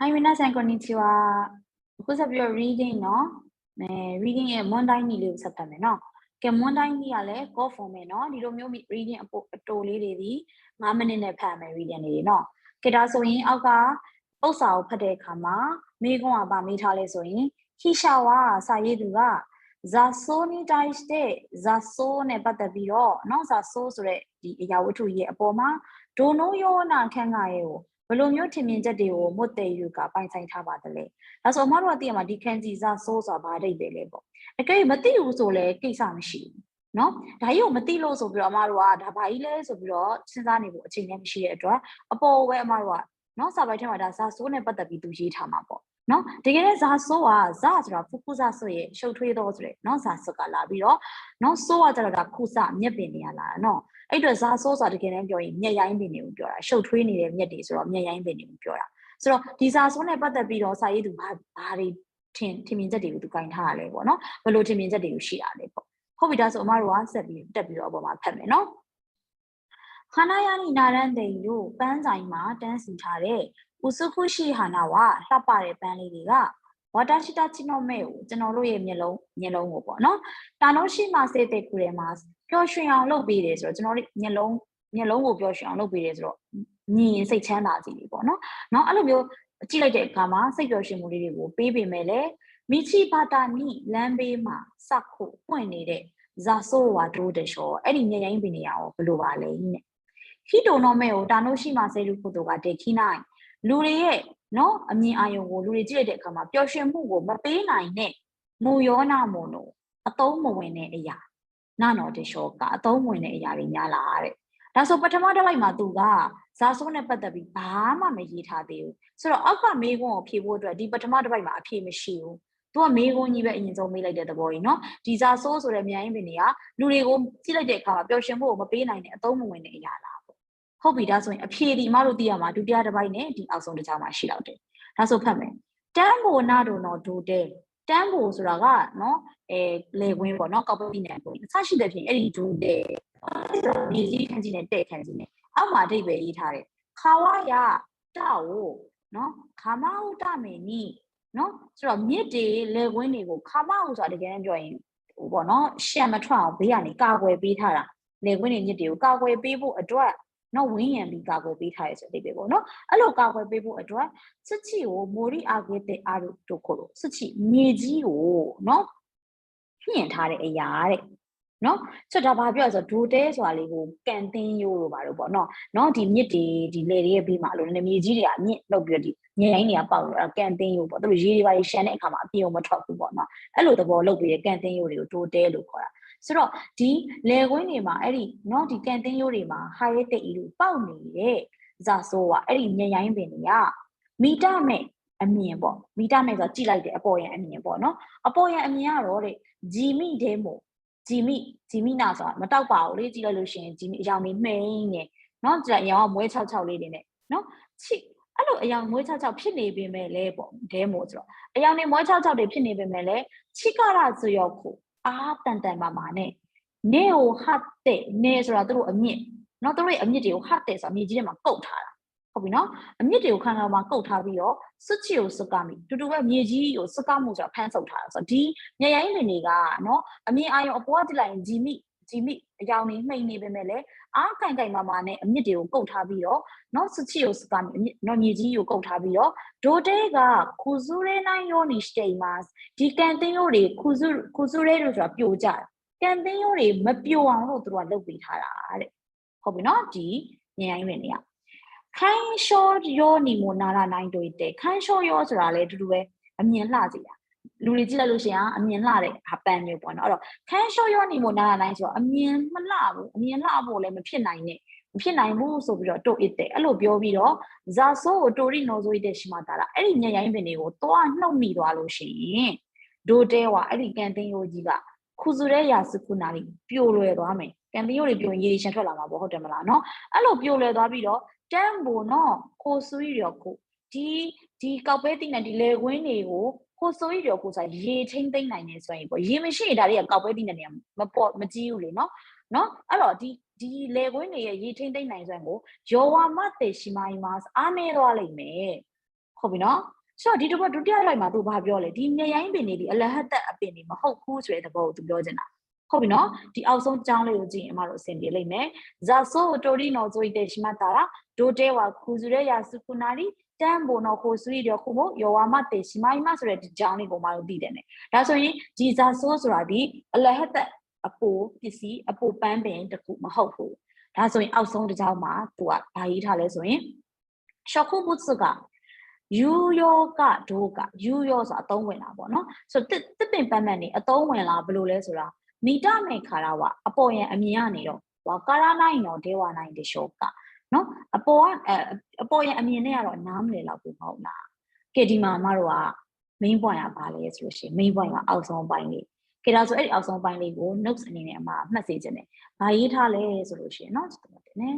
はい、皆さん、こんにちは。အခုဆက်ပြီးတော့ reading เนาะreading ရဲ့ မွန်တိုင်းနည်းလေးကိုဆက်တတ်မယ်เนาะကဲမွန်တိုင်းနည်းကလည်း go format เนาะဒီလိုမျိုး reading အတိုလေးတွေဒီ5မိနစ်နဲ့ဖတ်မယ် reading လေးเนาะကဲဒါဆိုရင်အောက်ကဥစ္စာကိုဖတ်တဲ့အခါမှာမိကုန်းကဗာမေးထားလဲဆိုရင်ခိရှာဝါစာရေးသူကဇာဆိုနီတိုင်းတဲ့ဇာဆိုနဲ့ပတ်သက်ပြီးတော့เนาะဇာဆိုဆိုတဲ့ဒီအရာဝတ္ထုရဲ့အပေါ်မှာဒိုနိုယောနာခန့်ကရဲ့ကိုဘလိုမျိုးထင်မြင်ချက်တွေကိုမွတ်တဲ့ယူကပိုင်ဆိုင်ထားပါတယ်လေဒါဆိုအမတို့ကသိရမှာဒီခန်းစီဇာဆိုးဆိုတာဘာအဓိပ္ပာယ်လဲပေါ့အကယ်မသိဘူးဆိုလဲကိစ္စမရှိဘူးเนาะဒါကြီးကိုမသိလို့ဆိုပြီးတော့အမတို့ကဒါဘာကြီးလဲဆိုပြီးတော့စဉ်းစားနေဖို့အချိန်လည်းမရှိတဲ့အတွက်အပေါ်ပဲအမတို့ကเนาะစာပိုက်ထဲမှာဒါဇာဆိုးနဲ့ပတ်သက်ပြီးသူရေးထားမှာပေါ့เนาะတကယ်လည်းဇာဆိုးကဇာဆိုတာဖူဖူဇာဆိုရဲ့ရှုပ်ထွေးတော့ဆိုတဲ့เนาะဇာဆိုးကလာပြီးတော့เนาะဆိုးကကျတော့ဒါခုစမျက်ပင်နေရလာเนาะအဲ့တော့ဇာဆိုးဆိုတာတကယ်လည်းပြောရင်မျက်ရိုင်းပင်တွေကိုပြောတာရှုပ်ထွေးနေတဲ့မျက်တွေဆိုတော့မျက်ရိုင်းပင်တွေကိုပြောတာဆိုတော့ဒီစာဆိုးနဲ့ပတ်သက်ပြီးတော့စာရေးသူဘာတွေထင်မြင်ချက်တွေကိုသူကင်ထားရလဲပေါ့နော်ဘယ်လိုထင်မြင်ချက်တွေကိုရှိရလဲပေါ့ဟုတ်ပြီဒါဆိုအမတို့ကဆက်ပြီးတက်ပြီးတော့အပေါ်မှာဖတ်မယ်နော်ခနာယာနီနာရန်ဒေတို့ပန်းဆိုင်မှာတန်းစီထားတဲ့ဥစုခုရှိဟာနာဝလှပတဲ့ပန်းလေးတွေကဝါတာရှိတာချိနိုမဲကိုကျွန်တော်တို့ရဲ့မျက်လုံးကိုပေါ့နော်တာနိုရှိမစေတဲ့ကူရဲမှာပျော်ရွှင်အောင်လုပ်ပေးတယ်ဆိုတော့ကျွန်တော်တို့မျက်လုံးကိုပျော်ရွှင်အောင်လုပ်ပေးတယ်ဆိုတော့မြင်ရင်စိတ်ချမ်းသာစီလေးပေါ့နော်အဲ့လိုမျိုးကြည့်လိုက်တဲ့အခါမှာစိတ်ပျော်ရွှင်မှုလေးတွေကိုပေးပေမဲ့လည်းမိချီဘာတာနီလမ်းဘေးမှာစက်ခုပွင့်နေတဲ့ဇာဆိုဝါဒိုးတဲ့ရှောအဲ့ဒီမျက်ရိုင်းပင်နေရအောင်ဘယ်လိုပါလဲနဲ့ခီတိုနိုမဲကိုတာနိုရှိမစေလူခုတို့ကတေခိနိုင်လူတွေရဲ့နော်အမြင်အာရုံကိုလူတွေကြည့်လိုက်တဲ့အခါမှာပျော်ရွှင်မှုကိုမပေးနိုင်တဲ့မူယောနာမို့လို့အသုံးမဝင်တဲ့အရာနာနော်တဲ့ရှောကအသုံးဝင်တဲ့အရာတွေများလာတဲ့ဒါဆိုပထမတစ်လိုက်မှာသူကဇာဆိုးနဲ့ပတ်သက်ပြီးဘာမှမရေးထားသေးဘူးဆိုတော့အောက်ကမေးခွန်းကိုဖြေဖို့အတွက်ဒီပထမတစ်ပိုက်မှာအဖြေမရှိဘူးသူကမေးခွန်းကြီးပဲအရင်ဆုံးမေးလိုက်တဲ့သဘောကြီးเนาะဒီဇာဆိုးဆိုတဲ့မြိုင်းပင်တွေကလူတွေကိုကြည့်လိုက်တဲ့အခါမှာပျော်ရွှင်ဖို့ကိုမပေးနိုင်တဲ့အသုံးမဝင်တဲ့အရာလားပေါ့ဟုတ်ပြီဒါဆိုရင်အဖြေဒီအမတို့သိရမှာဒုတိယတစ်ပိုက်နဲ့ဒီအောက်ဆုံးတစ်ချောင်းမှာရှိတော့တယ်ဒါဆိုဖတ်မယ်တန်ဘိုနာဒိုနော်ဒိုတဲတန်ဘိုဆိုတာကเนาะလေခွင်းပေါ့เนาะကောက်ပုတ်ပြီးနေပေါ့အစရှိတဲ့ဖြင့်အဲ့ဒီဒိုတဲဒီကြီးခန်းကြီးနဲ့တဲ့ခန်းကြီးနဲ့အောက်မှာအဓိပ္ပာယ်ရေးထားတယ်ခါဝါရတောက်နော်ခါမဟုတ်တမယ်နီနော်ဆိုတော့မြစ်တွေလေကွင်းတွေကိုခါမဟုတ်ဆိုတာတကယ်ပြောရင်ဟိုပေါ့နော်ရှံမထွက်အောင်ဘေးကနေကာကွယ်ပေးထားတာလေကွင်းတွေမြစ်တွေကိုကာကွယ်ပေးဖို့အတွက်နော်ဝင်းရံပြီးကာကွယ်ပေးထားရဆိုတဲ့အဓိပ္ပာယ်ပေါ့နော်အဲ့လိုကာကွယ်ပေးဖို့အတွက်စစ်ချီကိုမိုရီအာဂွေတဲ့အာရုတို့ခို့လို့စစ်ချီမြေကြီးကိုနော်ညှင်ထားတဲ့အရာတဲ့နော်ဆိုတော့ဒါဘာပြောလဲဆိုတော့ဒိုတဲဆိုတာလေးကိုကန်တင်းရိုးလို့ပါလို့ပေါ့နော်ဒီမြစ်တွေဒီလေတွေရဲ့ဘေးမှာလို့နည်းမြေကြီးတွေကမြင့်လောက်ပြီးတော့ဒီညရိုင်းတွေကပေါက်လို့အဲ့ကန်တင်းရိုးပေါ့သူတို့ရေတွေပါရှမ်းတဲ့အခါမှာအပြေအောင်မထွက်ဘူးပေါ့နော်အဲ့လိုသဘောလုပ်ပြီးကန်တင်းရိုးတွေကိုဒိုတဲလို့ခေါ်တာဆိုတော့ဒီလေကွင်းတွေမှာအဲ့ဒီနော်ဒီကန်တင်းရိုးတွေမှာဟာရဲတဲ့ဤလို့ပေါက်နေတဲ့ဇာဆိုးကအဲ့ဒီညရိုင်းပင်တွေကမီတာမဲ့အမြင်ပေါ့မီတာမဲ့ဆိုကြည့်လိုက်တဲ့အပေါ်ရန်အမြင်ပေါ့နော်အပေါ်ရန်အမြင်ကတော့တဲ့ဂျီမိတဲမို့ဂျီမိနာဆိုတာမတောက်ပါဘူးလေကြည့်လိုက်လို့ရှိရင်ဂျီမိအယောင်လေးမှိန်နေနော်ကြည့်အယောင်ကမွဲ66လေးတွေနဲ့နော်ချိအဲ့လိုအယောင်မွဲ66ဖြစ်နေပေမဲ့လဲပေါ့ဒဲမို့ဆိုတော့အယောင်နေမွဲ66တွေဖြစ်နေပေမဲ့လဲချိကရဇယောခုအာတန်မာနဲ့နေကိုဟတ်တဲ့နေဆိုတာသူတို့အမြင့်နော်သူတို့ရဲ့အမြင့်တွေကိုဟတ်တဲ့ဆိုတာမြေကြီးထဲမှာကုတ်ထားတာဟုတ်ပြီနော်အမြင့်တွေကိုခန္ဓာမှာကုတ်ထားပြီးတော့စွတ်ချီကိုစကမိတူတူပဲမြေကြီးကိုစကမှုဆိုတာဖမ်းဆုပ်ထားတာဆိုတော့ဒီညရိုင်းပင်တွေကနော်အမြင်အာရုံအပေါ်ကကြည့်လိုက်ရင်ဂျီမိအယောင်နေမှိန်နေပေမဲ့လည်းအားခိုင်မာနဲ့အမြင့်တွေကိုကုတ်ထားပြီးတော့နော်စွတ်ချီကိုစကမိနော်မြေကြီးကိုကုတ်ထားပြီးတော့ဒိုတဲကခူဇူရဲနိုင်ယောနီစတေမတ်ဒီကန်တင်းရိုးတွေခူဇူရဲလို့ဆိုတာပြိုကျတာကန်တင်းရိုးတွေမပြိုအောင်လို့သူတို့ကလုပ်ပေးထားတာတဲ့ဟုတ်ပြီနော်ဒီညရိုင်းပင်တွေကခိုင်းရှောယောနီမိုနာရာနိုင်တွေတဲ့ခိုင်းရှောယောဆိုတာလေတူတူပဲအမြင်လှစေတာလူတွေကြည့်လိုက်လို့ရှိရင်အမြင်လှတဲ့ဟာပန်းမျိုးပေါ့နော်အဲ့တော့ခိုင်းရှောယောနီမိုနာရာနိုင်ဆိုတော့အမြင်မလှဘူးအမြင်လှဖို့လည်းမဖြစ်နိုင်ဘူးဆိုပြီးတော့တိုအစ်တဲ့အဲ့လိုပြောပြီးတော့ဇာဆိုကိုတိုရီနိုဆိုတဲ့ရှိမှတာလားအဲ့ဒီညရိုင်းပင်တွေကိုသွားနှုတ်မိသွားလို့ရှိရင်ဒိုတဲဝါအဲ့ဒီကန်တင်းရိုးကြီးကခူစုရဲရာစကုနာလီပြိုလွယ်သွားမယ်ကန်တင်းရိုးတွေပြိုရင်ရေရှမ်းထွက်လာမှာပေါ့ဟုတ်တယ်မလားနော်အဲ့လိုပြိုလွယ်သွားပြီးတော့တန်ဘိုနော်ခိုဆူရီရောကိုဒီကောက်ပဲတိနဲ့ဒီလေကွင်းတွေကိုခိုဆူရီရောကိုဆိုရေထိမ့်သိမ့်နိုင်နေဆိုရင်ပေါ့ရေမရှိရင်ဒါတွေကကောက်ပဲတိနဲ့နေမကြီးဘူးလေနော်အဲ့တော့ဒီလေကွင်းတွေရဲ့ရေထိမ့်သိမ့်နိုင်စွမ်းကိုယောဝါမတေရှိမိုင်းမတ်အားနေသွားလိမ့်မယ် ဟုတ်ပြီနော်ဆိုတော့ဒီတော့ဒုတိယလိုက်မှာသူဘာပြောလဲဒီနေရိုင်းပင်နေဒီအလဟတ်သက်အပင်နေမဟုတ်ဘူးဆိုတဲ့သဘောကိုသူပြောချင်တာဟုတ်ပြီနော်ဒီအောက်ဆုံးကြောင်းလေးကိုကြည့်ရင်အမတို့အဆင်ပြေလိမ့်မယ်ဇာဆိုတိုရီနော်ဆိုတဲ့ရှိမှတာရာဒိုတဲဝါခူဇူရဲယာစုခုနာရီတန်ဘိုနော်ခိုဆူရီရခုမို့ယောဝါမတေရှိမိုင်းမဆိုတဲ့ဒီကြောင်းလေးကိုမတို့သိတယ်နဲ့ဒါဆိုရင်ဒီဇာဆိုဆိုတာဒီအလဟတ်သက်အပိုပစ္စည်းအပိုပန်းပင်တခုမဟုတ်ဘူးဒါဆိုရင်အောက်ဆုံးတစ်ကြောင်းမှာသူကဘာရေးထားလဲဆိုရင်ရှော့ခုဘုတ်စကယူယောကဒိုကယူယောဆိုအသုံးဝင်လာပေါ့နော်ဆိုတစ်ပင်ပန်းပန်းနေအသုံးဝင်လာဘယ်လိုလဲဆိုတာမိတမေခါရဝအပေါ်ရန်အမြင်ကနေတော့ဝါကာရနိုင်တော့ဒေဝနိုင်တရှောကနော်အပေါ်ရန်အမြင်နဲ့ကတော့နားမလည်တော့ဘူးမဟုတ်လားကဲဒီမှာမတို့က main point ကဘာလဲဆိုလို့ရှိရင် main point ကအောက်ဆုံးပိုင်းလေးကဲဒါဆိုအဲ့ဒီအောက်ဆုံးပိုင်းလေးကို notes အနေနဲ့အမှမှတ်စေခြင်းနဲ့ဘာရေးထားလဲဆိုလို့ရှိရင်เนาะကျွန်တော်တင်နေ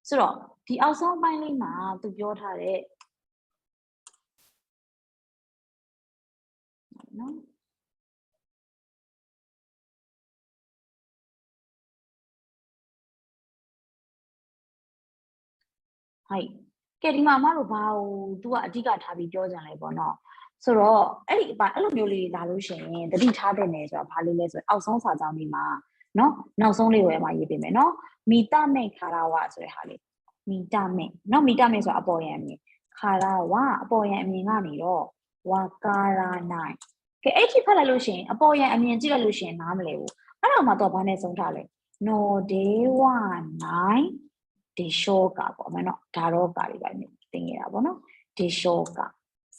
ဆိုတော့ဒီအောက်ဆုံးပိုင်းလေးမှာသူပြောထားတဲ့နော်ဟိုက်ကဲဒီမှာမတို့ဘာကိုသူကအဓိကထားပြီးပြောကြတယ်ပေါ့နော်ဆိုတော့အဲ့ဒီအဲ့လိုမျိုးလေးလာလို့ရှိရင်တတိထားတဲ့နယ်ဆိုတော့ဘာလို့လဲဆိုတော့အောက်ဆုံးစာကြောင်းဒီမှာနော်နောက်ဆုံးလေးဝယ်မှာရေးပေးမယ်နော်မီတမေခါရဝဆိုတဲ့ဟာလေးမီတမေနော်မီတမေဆိုအပေါ်ရန်အမြင်ခါရဝအပေါ်ရန်အမြင်ကနေတော့ဝါကာရာနိုင်ကဲအဲ့ဒီဖတ်လိုက်လို့ရှိရင်အပေါ်ရန်အမြင်ကြည့်လိုက်လို့ရှိရင်နားမလဲဘူးအဲ့တော့မှတော့ဘာနဲ့ဆုံးထားလဲနော်ဒေဝနိုင်ဒီရှောကပေါ့မနော်ဒါတော့ကာတွေပဲတင်နေတာပေါ့နော်ဒီရှောက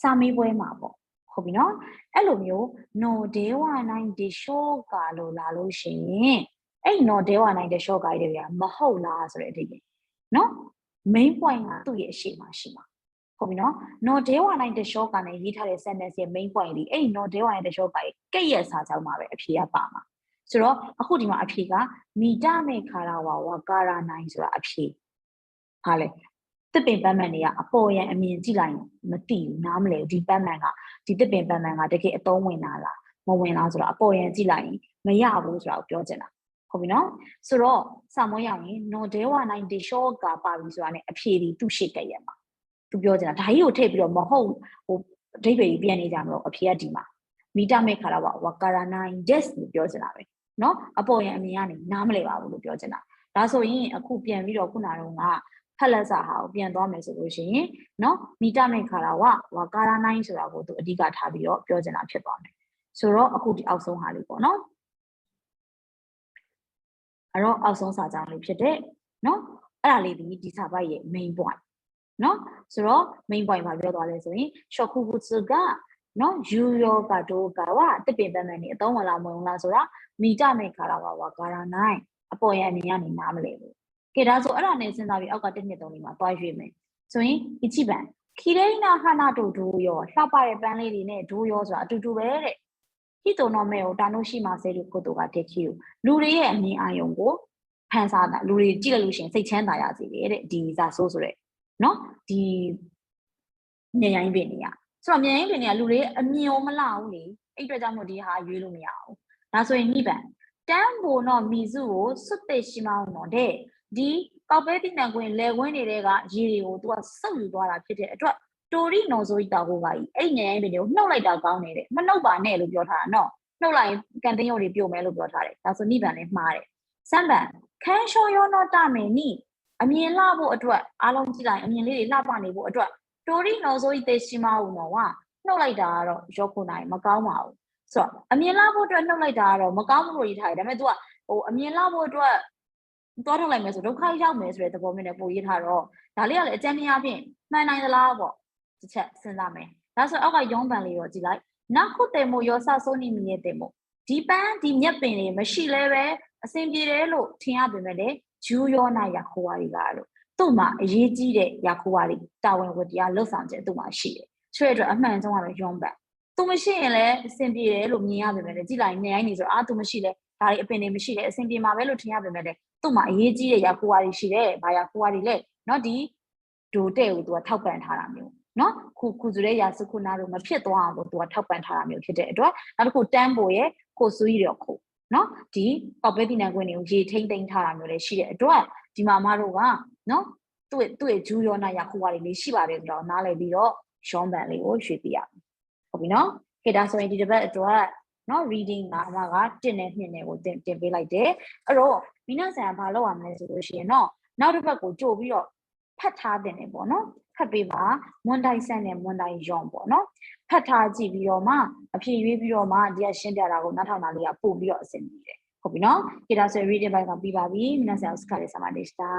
စာမေးပွဲမှာပေါ့ဟုတ်ပြီနော်အဲ့လိုမျိုးနော်ဒေဝနိုင်ဒီရှောကလို့လာလို့ရှိရင်အဲ့နော်ဒေဝနိုင်ဒီရှောကကြီးတွေကမဟုတ်လားဆိုတဲ့အဓိပ္ပာယ်နော် main point ကသူ့ရဲ့အရှိမရှိမှာဟုတ်ပြီနော်နော်ဒေဝနိုင်ဒီရှောကနဲ့ရေးထားတဲ့ sentence ရဲ့ main point ဒီအဲ့နော်ဒေဝနိုင်ဒီရှောကကြီးကဲ့ရဲ့စာကြောင်းမှာပဲအဖြေကပါမှာဆိုတော့အခုဒီမှာအဖြေကမိတမေခါရဝဝကာရနိုင်ဆိုတာအဖြေဟာလေတစ်ပင်ပန်းမှန်တွေကအပေါ်ရန်အမြင်ကြည့်လိုက်ရင်မသိဘူးနားမလဲဘူးဒီပန်းမှန်ကဒီတစ်ပင်ပန်းမှန်ကတကယ်အသုံးဝင်လာလားမဝင်လားဆိုတော့အပေါ်ရန်ကြည့်လိုက်ရင်မရဘူးဆိုတာကိုပြောချင်တာဟုတ်ပြီနော်ဆိုတော့စာမွေးရရင်နော်ဒဲဝနိုင်ဒီရှော့ကပါပြီဆိုတာ ਨੇ အဖြေဒီသူ့ရှိကြရဲ့မှာသူပြောချင်တာဒါကြီးကိုထည့်ပြီးတော့မဟုတ်ဟိုအဓိပ္ပာယ်ကြီးပြန်နေကြမလို့အဖြေကဒီမှာမီတာမေခါရဝကာရနိုင် yes လို့ပြောချင်တာပဲနော်အပေါ်ရန်အမြင်ကနေနားမလဲပါဘူးလို့ပြောချင်တာဒါဆိုရင်အခုပြန်ပြီးတော့ခုနကတော့ဖက်လက်စာဟာကိုပြန်သွားမယ်ဆိုလို့ရှိရင်နော်မီတာမေခါရဝကာရနိုင်ဆိုတာကိုသူအဓိကထားပြီးတော့ပြောချင်တာဖြစ်သွားမယ်ဆိုတော့အခုဒီအောက်ဆုံးဟာလေးပေါ့နော်အဲ့တော့အောက်ဆုံးစာကြောင်းလေးဖြစ်တဲ့နော်အဲ့ဒါလေးဒီစာပိုက်ရဲ့ main point နော်ဆိုတော့ main point ဘာပြောသွားလဲဆိုရင်ရှော့ခုခုစကနော်ယူယောကဒိုကဝတစ်ပင်ပန်းပန်းနေအသုံးဝင်လာမဝင်လားဆိုတာမီတာမေခါရဝကာရနိုင်အပေါ်ရန်အမြင်ကနေနားမလဲဘူးကဲဒါဆိုအဲ့ဒါနဲ့စဉ်းစားပြီးအောက်က1 2 3လေးမှာတွားရွေးမယ်ဆိုရင်ဒီချိပန်ခိရိနာဟာနာတို့ဒိုရောလှပတဲ့ပန်းလေးတွေနဲ့ဒိုရောဆိုတာအတူတူပဲတဲ့ဟိတုံတော့မဲကိုတာနိုရှိမာစေလို့ကိုတို့ကတက်ချီကိုလူတွေရဲ့အမြင်အာရုံကိုဖန်ဆာတာလူတွေကြည့်လိုက်လို့ရှိရင်စိတ်ချမ်းသာရစေတယ်တဲ့ဒီဇာဆိုးဆိုတဲ့နော်ဒီမြန်ရိုင်းပင်တွေကဆိုတော့မြန်ရိုင်းပင်တွေကလူတွေအမြင်ကိုမလှဘူးလေအဲ့အတွက်ကြောင့်မို့ဒီဟာရွေးလို့မရဘူးဒါဆိုရင်ညိပန်တန်ဘိုနော်မီစုကိုစွတ်သိရှိမအောင်တော့တဲ့ဒီကောက်ပဲတိနံကွင်းလေကွင်းတွေကရေတွေကိုသူကစုပ်ယူသွားတာဖြစ်တဲ့အတွက်တိုရီနော်ဆိုတောက်ကိုပါကြီးအဲ့ညရင်ပင်တွေကိုနှုတ်လိုက်တာကောင်းနေတဲ့မနှုတ်ပါနဲ့လို့ပြောထားတာနော်နှုတ်လိုက်ကန်တင်းရုပ်တွေပြုတ်မယ်လို့ပြောထားတယ်ဒါဆိုနိဗ္ဗာန်လည်းမှားတယ်စမ်းပန်ခန်းရှောယောနောတမယ်နိအမြင်လှဖို့အတွက်အားလုံးကြည့်လိုက်အမြင်လေးတွေလှပနေဖို့အတွက်တိုရီနော်ဆိုတေရှိမအောင်တော့ဟာနှုတ်လိုက်တာကတော့ရောခုနိုင်မကောင်းပါဘူးဆိုတော့အမြင်လှဖို့အတွက်နှုတ်လိုက်တာကတော့မကောင်းဘူးလို့ရေးထားတယ်ဒါပေမဲ့ तू ကဟိုအမြင်လှဖို့အတွက်သွားထုတ်လိုက်မယ်ဆိုဒုက္ခရောက်မယ်ဆိုတဲ့သဘောမျိုးနဲ့ပို့ရေးထားတော့ဒါလေးကလည်းအကျဉ်းများဖြင့်မှန်နိုင်သလားပေါ့တစ်ချက်စဉ်းစားမယ်ဒါဆိုအောက်ကရုံးပန်လေးရောကြည့်လိုက်နောက်ခုတေမိုရောဆဆိုးနေမီရဲ့တေမိုဒီပန်းဒီမြက်ပင်တွေမရှိလဲပဲအဆင်ပြေတယ်လို့ထင်ရပေမဲ့လည်းဂျူယောနာရခိုးဝါရီကလို့သူ့မှာအရေးကြီးတဲ့ရခိုးဝါရီတာဝန်ဝတ္တရားလှုပ်ဆောင်ချက်သူ့မှာရှိတယ်ဆိုတဲ့အတွက်အမှန်ဆုံးကတော့ရုံးပန်သူမရှိရင်လည်းအဆင်ပြေတယ်လို့မြင်ရပေမဲ့လည်းကြည့်လိုက်နေတိုင်းနေဆိုသူမရှိလဲဒါတွေအပင်တွေမရှိတယ်အဆင်ပြေမှာပဲလို့ထင်ရပေမဲ့လည်းသူ့မှာအရေးကြီးတဲ့ရခိုးဝါရီရှိတယ်ဘာရခိုးဝါရီလဲเนาะဒီဒိုတဲ့ကိုသူကထောက်ပံ့ထားတာမျိုးเนาะခုဆိုတဲ့ရာစုခုနာတို့မဖြစ်သွားအောင်လို့သူကထောက်ပံ့ထားတာမျိုးဖြစ်တဲ့အတွက်နောက်တစ်ခုတန်းပိုရဲ့ကိုဆူကြီးတော့ခုเนาะဒီပေါက်ပဲတိနံကွင်းတွေကိုရေထိမ့်သိမ်းထားတာမျိုးလည်းရှိတဲ့အတွက်ဒီမှာမတို့က နော်သူ့ရဲ့ဂျူယောနာရခုဝါတွေလေးရှိပါတယ်ဆိုတော့နားလည်ပြီးတော့ရှောင်းပန်လေးကိုရွှေ့ပြရမယ်ဟုတ်ပြီနော်ခေဒါဆိုရင်ဒီတစ်ပတ်အတွက်နော် reading ကအမက1နဲ့2နဲ့ကိုတင်ပေးလိုက်တယ်အဲ့တော့မိနဆန်ကဘာလုပ်ရမလဲဆိုလို့ရှိရင်တော့နောက်တစ်ပတ်ကိုကြိုပြီးတော့ဖတ်ထားတင်တယ်ပေါ့နော်ဖတ်ပေးပါမွန်တိုင်းဆန်နဲ့မွန်တိုင်းယောင်ပေါ့နော်ဖတ်ထားကြည့်ပြီးတော့မှအဖြေရွေးပြီးတော့မှဒီကရှင်းပြတာကိုနားထောင်တာလေးကပို့ပြီးတော့အဆင်ပြေတယ်ဟုတ်ပြီနော်ခေဒါဆို reading ဘိုင်းကပြီးပါပြီမိနဆန်စကားလေးစမှာနေစတာ